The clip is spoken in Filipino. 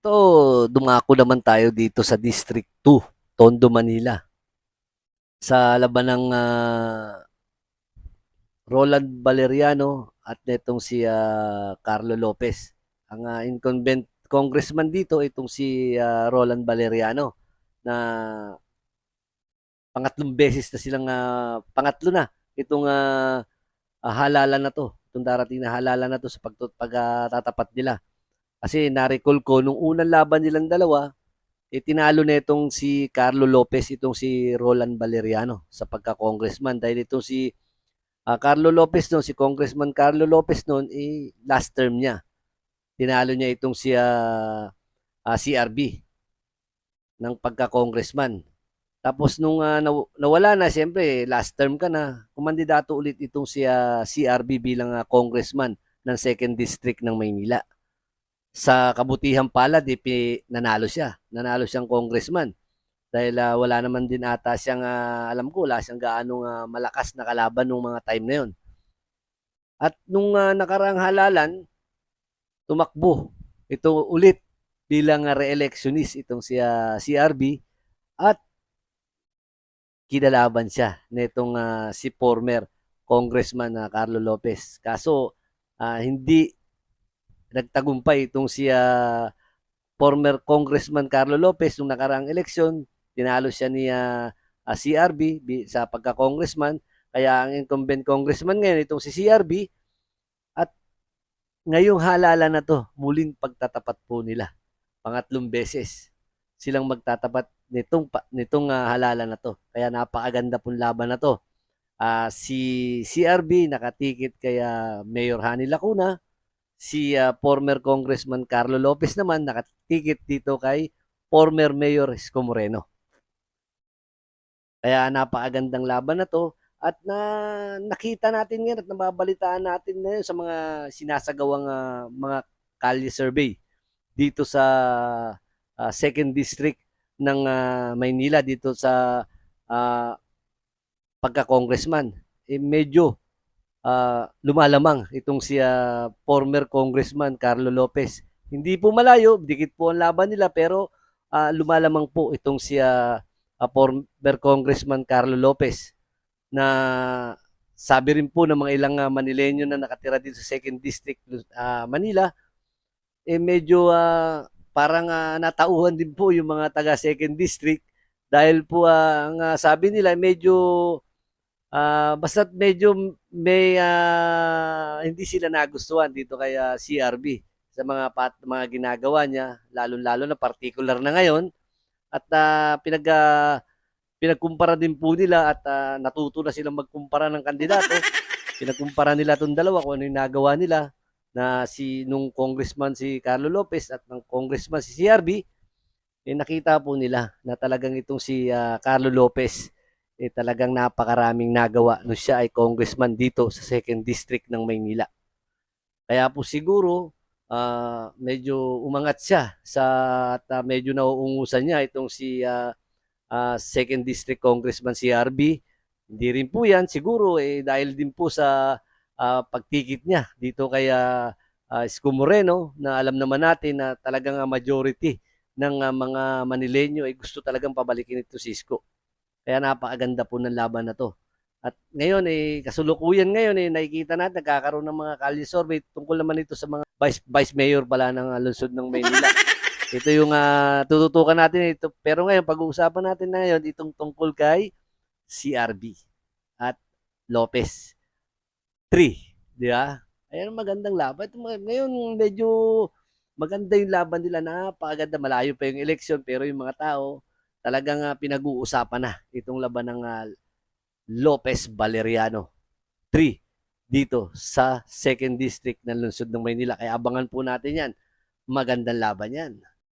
Ito, dumako naman tayo dito sa District 2, Tondo, Manila. Sa laban ng Roland Valeriano at netong si Carlo Lopez. Ang incumbent congressman dito itong si Roland Valeriano na pangatlong beses na silang pangatlo na itong halalan na to. Itong darating na halalan na to sa pagtatapat nila. Kasi na-recall ko nung unang laban nilang dalawa, tinalo na itong si Carlo Lopez, itong si Roland Valeriano sa pagka-congressman. Dahil itong si Carlo Lopez noon, si Congressman Carlo Lopez noon, last term niya. Tinalo niya itong si CRB ng pagka-congressman. Tapos nung nawala na, siyempre, last term ka na, kumandidato ulit itong si CRB bilang congressman ng 2nd District ng Maynila. Sa kabutihang palad, nanalo siya. Nanalo siyang congressman. Dahil wala naman din ata siyang, alam ko, wala siyang gaanong malakas na kalaban nung mga time na yun. At nung nakaraang halalan, tumakbo ito ulit bilang re-electionist itong si CRB at kinalaban siya nitong si former Congressman Carlo Lopez. Kaso hindi nagtagumpay itong si former Congressman Carlo Lopez nung nakaraang eleksyon. Tinalo siya ni CRB sa pagka-congressman. Kaya ang incumbent congressman ngayon itong si CRB at ngayong halalan na to, muling pagtatapat po nila. Pangatlong beses silang magtatapat nitong halalan na to. Kaya napakaganda pong laban na to. Si CRB nakatikit kay Mayor Hani Lacuna. Si former Congressman Carlo Lopez naman nakatikit dito kay former Mayor Isko Moreno. Kaya napakagandang laban na to at nakita natin ngayon at nababalitaan natin ngayon sa mga sinasagawang mga kalye survey dito sa 2nd District ng Maynila dito sa pagka-congressman. Medyo lumalamang itong si former Congressman Carlo Lopez. Hindi po malayo, dikit po ang laban nila pero lumalamang po itong si former Congressman Carlo Lopez na sabi rin po ng mga ilang Manileño na nakatira dito sa 2nd District Manila, medyo parang natauhan din po yung mga taga 2nd District dahil po ang sabi nila medyo basta medyo may hindi sila nagustuhan dito kay CRB sa mga ginagawa niya, lalo-lalo na particular na ngayon at pinagkumpara din po nila at natuto na silang magkumpara ng kandidato. Pinagkumpara nila itong dalawa kung ano yung nagawa nila na nung congressman si Carlo Lopez at ng congressman si CRB, nakita po nila na talagang itong si Carlo Lopez talagang napakaraming nagawa nung siya ay congressman dito sa 2nd District ng Maynila. Kaya po siguro medyo umangat siya at medyo nauungusan niya itong si 2nd District Congressman CRB. Hindi rin po yan siguro dahil din po sa pagtikit niya dito kay Isko Moreno na alam naman natin na talagang majority ng mga Manileño ay gusto talagang pabalikin ito si Isko. Kaya napakaganda po ng laban na to. At ngayon, kasulukuyan ngayon, nakikita natin, nagkakaroon ng mga kalye survey tungkol naman ito sa mga vice mayor pala ng lungsod ng Maynila. Ito yung tututukan natin ito. Pero ngayon, pag-uusapan natin na ngayon, itong tungkol kay CRB at Lopez. 3, di ba? Ayan, magandang laban. Ngayon, medyo maganda yung laban nila. Napakaganda, malayo pa yung election, pero yung mga tao, talagang pinag-uusapan na itong laban ng Lopez Valeriano 3 dito sa 2nd District ng lungsod ng Maynila. Kaya abangan po natin yan. Magandang laban yan.